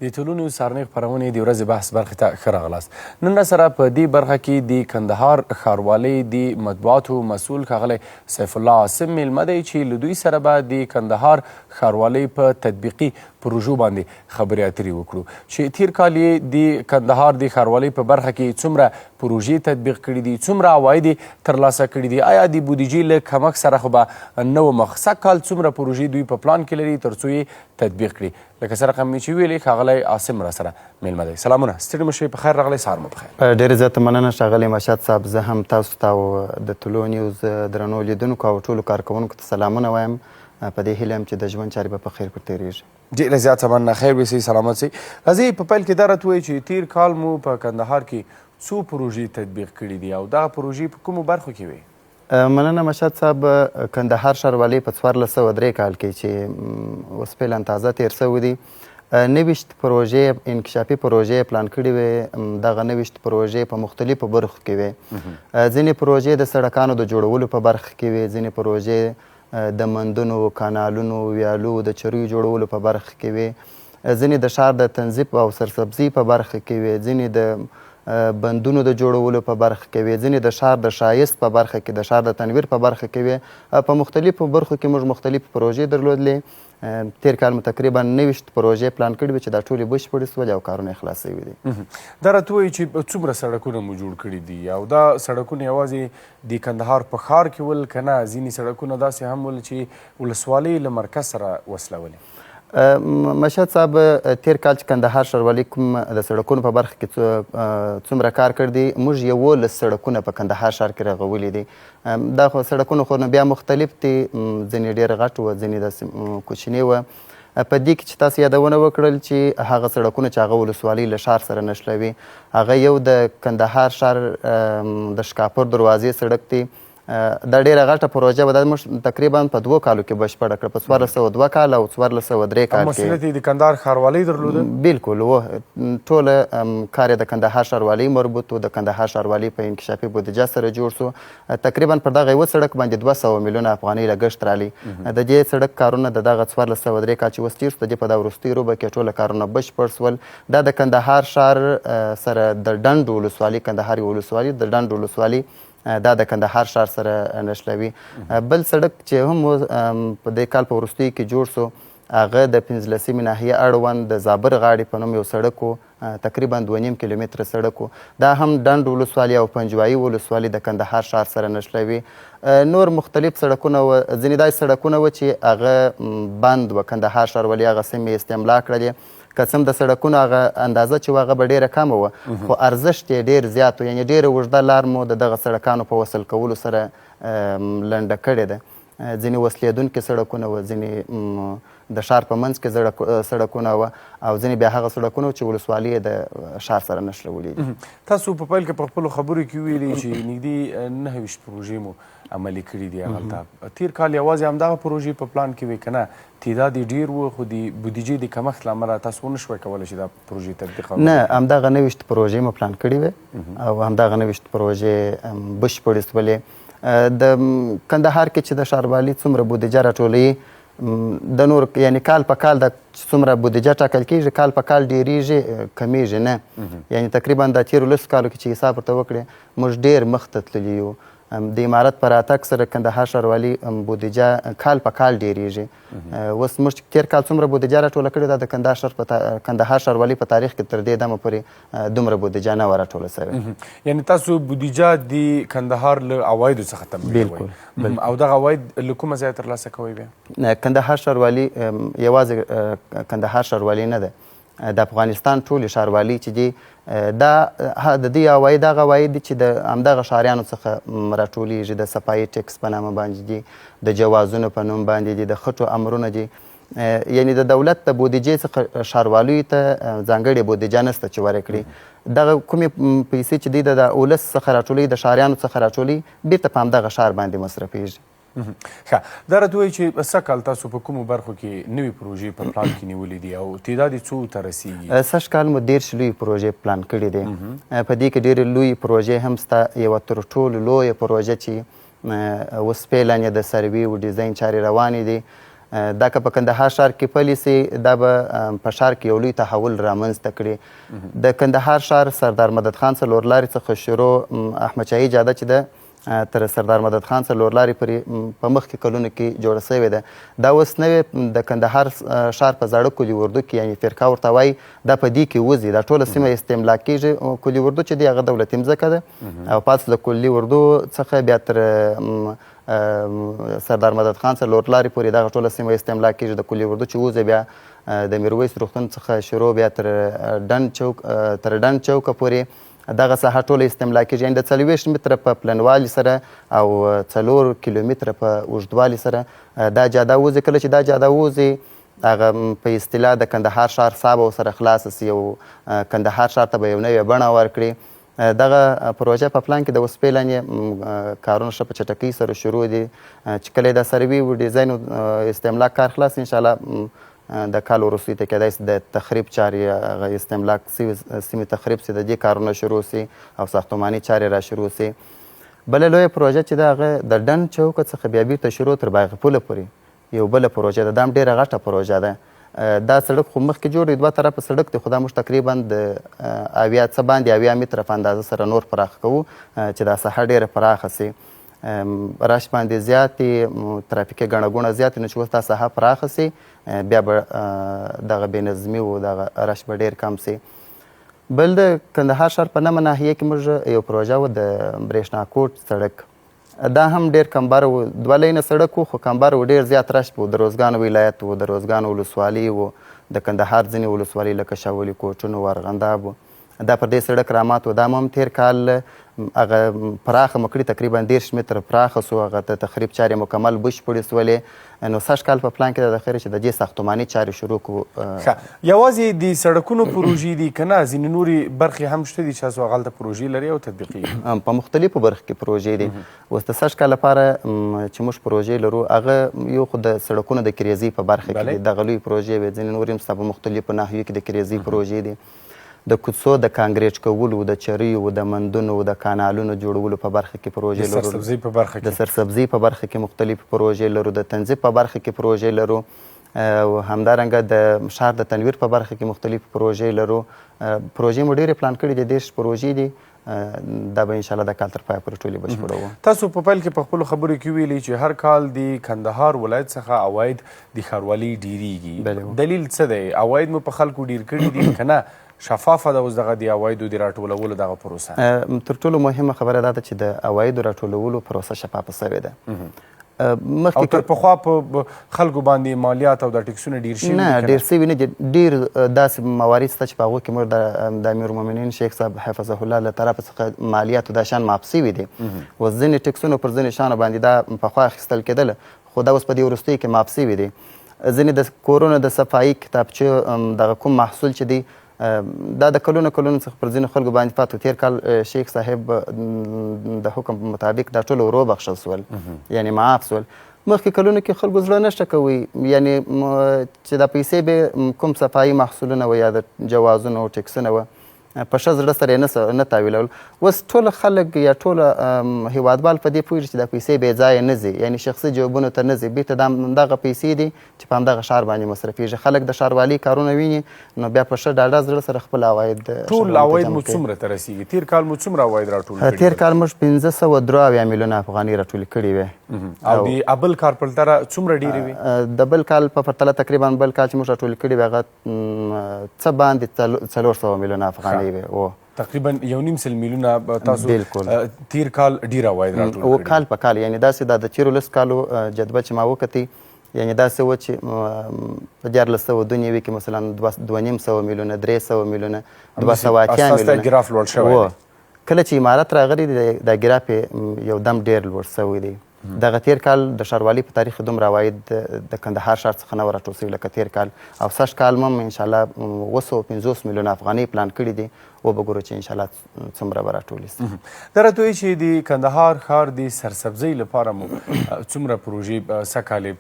د ټولنو سارنۍ خپرونې د ورځې بحث برخې ته ښه راغلاست. نن سره په دې برخه کې د کندهار ښاروالۍ د مطبوعاتو مسؤل ښاغلی سیف الله عاصم میلمه دی چې له دوی سره به د کندهار ښاروالۍ په تطبیقي پروژو باندې خبرې اترې وکړو چې تیر کال یې د کندهار د ښاروالۍ په برخه کې څومره پروژې تطبیق کړي دي، څومره عواید یې ترلاسه کړي دي، آیا د بودیجې له کمښت سره خو به نه و مخ. سږ کال څومره پروژې دوی په پلان کې لري تر څو یې تطبیق کړي. لکه سره مې چې ویلې ښاغلی عاصم را سره میلمه دی. سلامونه، ستړي مه شئ، په خیر راغلی، سهار مو په خیر. ډېرې زیاته مننه ښاغلی مشهد صاحب. زه هم تاسو ته او د طلوع نیوز درنو لیدونکو او ټولو کارکوونکو ته سلامونه وایم، په دې هیله یم چې د ژوند چارې به په خیر پر تېرېږي. ډېره زیاته مننه، خیر به سي، سلامت سي. راځئ په پیل کې دا راته ووایئ چې تیر کال مو په کندهار کې څو پروژې تطبیق کړي دي او دغه پروژې په کومو برخو کې وې؟ مننه مشهد صاحب. کندهار ښاروالۍ په 1403 کال کې چې اوس فعلا تازه تېر سوی دی 29 پروژې انکشافي پروژې پلان کړي وې. دغه 29 پروژې په مختلفو برخو کې وې. ځینې پروژې د سړکانو د جوړولو په برخه کې وې، ځینې پروژې د مندونو، کانالونو، ویالو د چریو جوړولو په برخه کې وې، ځینې د ښار د تنظیف او سرسبزي په برخه کې وې، ځینې د بندونو د جوړولو په برخه کې وې، ځینې د ښار د ښایست په برخه کې، د ښار د تنویر په برخه کې وې. په مختلفو برخو کې موږ مختلفې پروژې درلودلې. تیر کال مو تقریبا 29 پروژې پلان کړي وې چې دا ټولې بشپړې سولې او کارونه یې خلاص شوي دي. دا راته ووایي چې څومره سړکونه مو جوړ کړي دي او دا سړکونه یوازې د کندهار په ښار کې ول که نه ځینې سړکونه داسې هم ول چې ولسوالۍ له مرکز سره وصلولې؟ مشهد صاحب تیر کال چې کندهار ښاروالۍ کوم د سړکونو په برخه کې څومره کار کړی دی، موږ 11 سړکونه په کندهار ښار کې رغولي دي. دا خو سړکونه خو نه بیا مختلف دي، ځینې ډېر غټ وه، ځینې داسې کوچني وه. په دې کې چې تاسو یادونه وکړل چې هغه سړکونه چې هغه ولسوالۍ له ښار سره نښلوي، هغه یو د کندهار ښار د شکاپور دروازې سړک دی. دا ډېره غټه پروژه به دا موږ تقریبا په 2 کالو کې بشپړه کړه، په 1402 کال او 1403 کال کې. مسؤلیت یې د کندهار ښاروالۍ درلوده؟ بلکل و، ټوله کار یې د کندهار ښاروالۍ مربوط و. د کندهار ښاروالۍ په انکشافي بودیجه سره جوړ سو. تقریبا پر دغه یوه سړک باندې 200 میلیونه افغانۍ لګښت رالی. د دې سړک کارونه د دغه 1403 کال چې اوس تېر سو، د دې په دا وروستۍ روبه کې ټوله کارونه بشپړ سول. دا د کندهار ښار سره د ډنډ ولسوالۍ، کندهار ولسوالۍ د ډنډ ولسوالۍ دا د کندهار ښار سره نښلوي. بل سړک چې هم په دې کال په وروستیو کې جوړ سو، هغه د 15مې ناحیې اړوند د زابر غاړې په نوم یو سړک و، تقریبا 2.5 کیلومتره سړک و. دا هم ډنډ ولسوالۍ او پنجوایي ولسوالۍ د کندهار ښار سره نښلوي. نور مختلف سړکونه و، ځینې داسې سړکونه و چې هغه بند و، کندهار ښاروالۍ هغه سیمې استملا کړلې. که څه هم د سړکونو هغه اندازه چې وه هغه به ډېره کمه وه، خو ارزښت یې ډېر زیات و، یعنې ډېره اوږده لار مو د دغه سړکانو په وصل کولو سره لنډه کړې ده. ځینې وصلېدونکي سړکونه وه، ځینې د ښار په منځ کې سړکونه وه، او ځینې بیا هغه سړکونه چې ولسوالۍ یې د ښار سره نښلولي دي. تاسو په پیل کې په خپلو خبرو کې ویلي چې نږدې 29 پروژې مو عملي کړي دي هغلته. تیر کال یوازې همدغه پروژې په پلان کې وې که نه تعداد یې ډېر و، خو د بودیجې د کمښت له امله تاسو ونه شوی کولی چې دا پروژې تطبیق کړئ؟ نه، همدغه 29 پروژې مو پلان کړي وې او همدغه 29 پروژې بشپړې سولې. د کندهار کې چې د ښاروالۍ څومره بودیجه راټولوي، د نور یعنی کال په کال د څومره بودیجه ټاکل کېږي، کال په کال ډېرېږي کمیږي نه. یعنی تقریبا د تېرو 10 کالو کې چې حساب ورته وکړې، موږ ډېر مخ ته تللي یو. د امارت په راتګ سره کندهار ښاروالۍ بودیجه کال په کال ډېرېږي. اوس موږ تېر کال څومره بودیجه راټوله کړې ده، د کندهار ښاروالۍ په تاریخ کې تر دې دمه پورې دومره بودیجه نه وه راټوله سوې. یعنې تاسو بودیجه د کندهار له عوایدو څخه تمویلوئ او دغه عواید له کومه ځایه ترلاسه کوئ بیا؟ کندهار ښاروالۍ یوازې کندهار ښاروالۍ نه ده، د افغانستان ټولې ښاروالۍ چې دي دا د دې عواید هغه عواید دي چې د همدغه ښاریانو څخه راټولیږي. د صفایي ټکس په نامه باندې دي، د جوازونو په نوم باندې دي، د خټو امرونه دي. یعنې د دولت د بودیجې څخه ښاروالۍ ته ځانګړې بودیجه نشته چې ورکړي. دغه کومې پیسې چې دی د ولس څخه راټولوي، د ښاریانو څخه راټولوي، بیرته په همدغه ښار باندې مصرفیږي. ښه، دا راته وایي چې سږ کال تاسو په کومو برخو کې نوې پروژې په پلان کې نیولې دي او تعداد یې څو ته رسیږي؟ سږ کال مو 13 لویې پروژې پلان کړي دي. په دې کې ډېرې لویې پروژې هم شته. یوه تر ټولو لویه پروژه چې اوس فعلا یې د سروې او ډیزاین چارې روانې دي، دا که په کندهار ښار کې پلی سي دا به په ښار کې یو لوی تحول رامنځته کړي. د کندهار ښار سردار مدد خان څلورلارې څخه شروع احمدشاهي جاده چې ده تر سردار مدد خان څلورلارې پورې په مخکې کلونو کې جوړه سوې ده. دا اوس نوې د کندهار ښار په زاړه کلي اردو کې یعنې فرقه ورته وایي دا په دې کې وځي. دا ټوله سیمه استملاک کېږي. کلي اردو چې دی هغه دولتي مځکه ده او پاس له کلي اردو څخه بیا تر سردار مدد خان څلورلارې پورې دغه ټوله سیمه استملاک کېږي. د کلي اردو چې وځي بیا د میرویس روغتون څخه شروع بیا تر ډنډ چوکه پورې دغه ساحه ټوله استملاک کېږي. یعنې د 40 متره په پلنوالي سره او 4 کیلومتره په اوږدوالي سره دا جاده وځي. کله چې دا جاده وځي هغه په اصطلاح د کندهار ښار صاحب سره خلاص سي او کندهار ښار ته به یو نوې بڼه ورکړي. دغه پروژه په پلان کې د وسپې لاندې کارونه ښه په چټکۍ سره شروع دي چې کله د سروي و ډیزاین او استملاک کار خلاص انشاءالله د کال وروستي ته کېدای سي د تخریب چارې هغه استملاک سیمې تخریب سي د دې کارونه شروع سي او ساختماني چارې را شروع سي. بله لویه پروژه چې ده هغه د ډنډ چوکه څخه بیا بیرته شروع تر باغ پوله پورې یو بله پروژه ده. دا هم ډېره غټه پروژه ده. دا سړک خو مخکې جوړ دی 2 طرفه سړک دی خو دا موږ تقریبا د 80 متره په اندازه سره نور پراخ کوو چې دا ساحه ډېره پراخه سي. رش باندې زیاتې ترافیکي ګڼه ګوڼه زیاتې نو چې اوس دا ساحه پراخه سي بیا به دغه بېنظمي و دغه رش به ډېر کم سي. بل د کندهار ښار په نمه ناحیه کې موږ یو پروژه و د برېښنا کوټ سړک. دا هم ډېر کمبر و 2 لینه سړک و خو کمبر و ډېر زیات رش و. د روزګان ولایت و د روزګان ولسوالي و د کندهار ځینې ولسوالۍ لکه شاولي کوټونه و ارغنداب و دا پر دې سړک رامات و. دا هم تېر کال هغه پراخه مکړي تقریبا 10 متره پراخه سو. هغه ته تخریب چارې مکمل بشپړې سولې. نو سږ کال په پلان کې د خیر چې د دې ساختماني چارې شروع کړو. یوازې د سړکونو پروژې دي که نه ځینې نورې برخې هم شته دي چې تاسو هغلته پروژې لري او تطبیقي په مختلفو برخو کې پروژې دي. اوس د سږ کال لپاره چې موږ پروژې لرو هغه یو خو د سړکونو د کریزي په برخه کې دي. دغه لوی پروژې وي. ځینې نورې هم ستا په مختلفو ناحیو کې د کریزي پروژې دي. د کوڅو د کانکریټ کولو د چریو د مندونو د کانالونو جوړولو په برخه کې پروژې لرو. د سرسبزي په برخه کې مختلف پروژې لرو. د تنظیف په برخه کې پروژې لرو او همدارنګه د ښار د تنویر په برخه کې مختلف پروژې لرو. پروژې مو ډېرې پلان کړي دي. 10 پروژې دي. دا به انشاءالله د کال تر پایه پورې ټولې بشپړوو. تاسو په پیل کې په خپلو خبرو کې ویلي چې هر کال د کندهار ولایت څخه عواید د ښاروالۍ ډیریږي. دلیل څه دی؟ عواید مو په خلکو ډیر کړي دي که نه شفافه ده اوس دغه د عوایدو د راټولولو دغه پروسه؟ تر ټولو مهمه خبره دا ده چې د عوایدو راټولولو پروسه شفافه سوې ده. او تر پخوا په خلکو باندې مالیات او د ټکسونه ډیر شوي نه ډیر شوي نه دي. ډیر داسې موارد شته چې په هغو کې موږ د امیرالمؤمنین شیخ صاحب حفظه الله له طرفه څخه مالیات دا شان معاف شوي دي. اوس ځینې ټکسونه پر ځینې شیانو باندې دا پخوا اخیستل کېدله خو دا اوس په دې وروستیو کې معاف شوي دي. ځینې د کورونو د صفایي کتابچې دغه کوم محصول چې دی دا د کلونو څخه پر ځینو خلکو باندې پاتو. تېر کال شیخ صاحب د حکم مطابق دا ټول ورو بخښل سول یعنې معاف سول. مخکې کلونو کې خلکو زړه نشته کوي یعنې چې دا پیسې به کوم صفایي محصولونه و یا د جوازونه او ټکسونه و په ښه زړه سره یې نه تاویلول. اوس ټوله خلک یا ټوله هیوادوال په دې پوهېږي چې دا پیسې بې ځایه نه ځي یعنې شخصي جیبونو ته نه ځي. بیرته دا همدغه پیسې دي چې په همدغه ښار باندې مصرفېږي. خلک د ښاروالۍ کارونه ویني نو بیا په ښه ډاډه زړه سره خپل عواید ټول عواید مو څومره ته رسېږي؟ تېر کال مو څومره عواید راټول کړي؟ تېر کال موږ 573 میلیونه افغانۍ راټولې کړې وې. او د بل کال پرتله څومره ډېرې وې؟ د بل کال په پرتله تقریبا بل کال چې موږ راټولې کړې وې هغه څه باندې 400 میلیونه افغانۍ وې. تقریبا 1.5 میلیونه تاسو تیر کال ډیر عواید راټول کړي. کال په کال یعنې داسې دا د تېرو 10 کالو جدول چې ما وکتې یعنې داسې و چې په 1492 کې مثلا 2.5 میلیونه 300 میلیونه 280 میلیونه ګراف لوړ شوی دی. کله چې امارت راغلی دا ګراف یو دم ډېر لوړ شوی دی. دغه تېر کال د ښاروالۍ په تاریخ دومره عواید د کندهار ښار څخه نه وه راټول سوي لکه تېر کال. او سږ کال هم انشاءالله 250 میلیونه افغانۍ پلان کړي دي. وبه ګورو چې انشاءالله څومره به راټولې سي. دا راته وایي چې د کندهار ښار د سرسبزۍ لپاره مو څومره پروژې څه کالې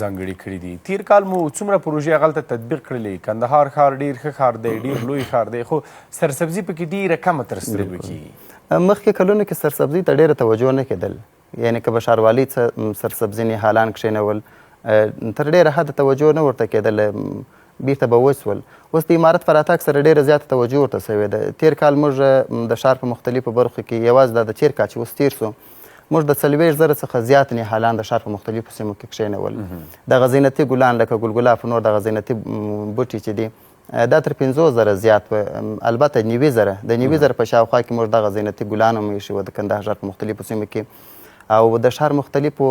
ځانګړې کړي دي؟ تېر کال مو څومره پروژې هغلته تطبیق کړلې؟ کندهار ښار ډېر ښه ښار دی، ډېر لوی ښار دی، خو سرسبزي پکې ډېره کمه تر سترګو کېږي. مخکې کلونو کې سرسبزۍ ته ډېره توجه نه کېدل. یعنې که به ښاروالۍ څه سرسبزي نهالان کښېنول تر ډېره حده توجه نه ورته کېدله بیرته به وسول. اوس د امارت په راتګ سره ډېره زیاته توجه ورته سوې ده. تېر کال موږ د ښار په مختلفو برخو کې یوازې دا د چیرکا چې اوس تېر سو موږ د 40,000 څخه زیات نهالان د ښار په مختلفو سیمو کې کښېنول. دغه زینتي ګلان لکه ګلګلاب نور دغه زینتي بوټي چې دي دا تر 50,000 زیات وه. البته 90,000 د 90,000 په شاوخوا کې موږ دغه زینتي ګلان هم ایښي وو د کندهار ښار په مختلفو سیمو کې او د ښار مختلفو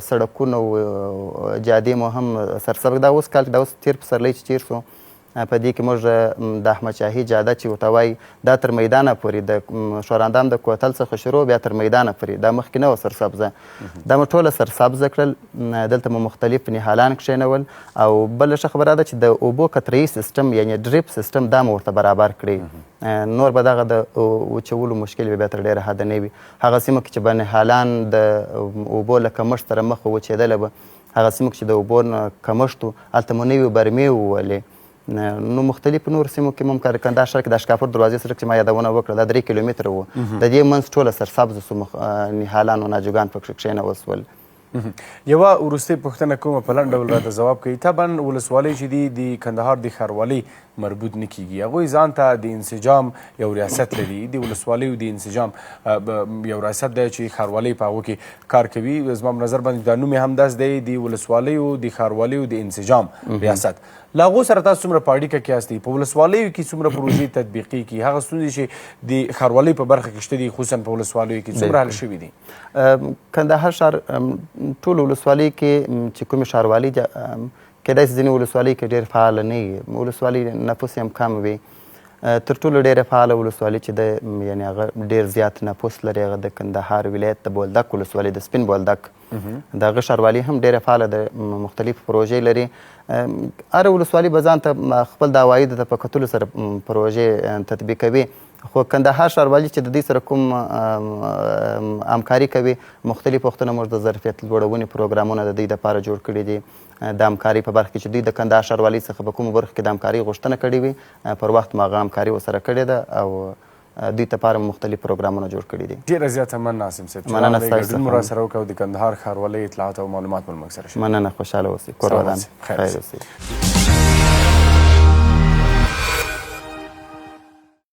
سړکونو جادې مو هم سرسبک دا اوس کال دا اوس تېر پسرلی چې تېر سو په دې کې موږ د احمد شاهي جاده چې ورته وایي دا تر میدانه پورې د شوراندام د کوتل څخه شروع بیا تر میدانه پورې دا مخکې نه وه سرسبزه دا مو ټوله سرسبزه کړل. دلته مو مختلف نهالان کښېنول او بله ښه خبره ده چې د اوبو قطرهیي سیستم یعنې ډریپ سیستم دا مو ورته برابر کړي. نور به دغه د وچولو مشکل بیا تر ډېره حده نه وي. هغه سیمو کې چې به نهالان د اوبو له کمښت سره مخ وچېدله به هغه سیمو کې چې د اوبو کمښت و هلته مو نوې برمې وولې. نو مختلفو نور سیمو کې هم کندهار ښار کې د اشکاپور دروازې سړک چې ما یادونه وکړه دا 3 کیلومتره و. د دې منځ ټوله سرسبز سو نهالان او ناجوګان پکښې کښېنول سول. یوه وروستۍ پوښتنه کومه په لنډ ډول راته ځواب کوي. طبعا ولسوالۍ چې دي د کندهار د ښاروالۍ مربوط نه کیږي. هغوی ځان ته د انسجام یو ریاست لري. د ولسوالیو د انسجام یو ریاست دی چې ښاروالۍ په هغو کې کار کوي. زما په نظر باندې دا نوم یې همداسې دی د ولسوالیو د ښاروالۍ د انسجام ریاست. له هغو سره تاسو څومره په اړیکه کې یاستئ؟ په ولسوالیو کې څومره پروژې تطبیقي کړي؟ هغه ستونزې چې د ښاروالۍ په برخه کې شته دي خصوصا په ولسوالیو کې څومره حل شوي دي؟ کندهار ښار ټولو ولسوالیو کې چې کومې ښاروالۍ کېدای شي ځینې ولسوالۍ کې ډېر فعاله نه وي. ولسوالۍ نفوس یې هم کم وي. تر ټولو ډېره فعاله ولسوالۍ چې ده یعنې هغه ډېر زیات نفوس لري هغه د کندهار ولایت د بولدک ولسوالۍ د سپین بولدک د هغه ښاروالي هم ډېره فعاله ده. مختلفې پروژې لري. هره ولسوالي به ځان ته خپل د عوایدو ته په کتلو سره پروژې تطبیقوي. خو کندهار ښاروالي چې د دوی سره کوم همکاري کوي مختلف وختونه موږ د ظرفیت لوړونې پروګرامونه د دوی دپاره جوړ کړي دي. د همکاري په برخه کې چې دوی د کندهار ښاروالۍ څخه په کومو برخو کې د همکاري غوښتنه کړې وي پر وخت مو هغه همکاري ورسره کړې ده او دوی دپاره مختلف پروګرامونه جوړ کړي دي. ډېره زیاته مننه ناصم صاحب چې مننه ستاسو ګډون مو راسره وکړ او د کندهار ښاروالۍ اطلاعات او معلومات مو له موږ سره شریک. مننه خوشحاله اوسئ. کور ودان خیر اوسئ.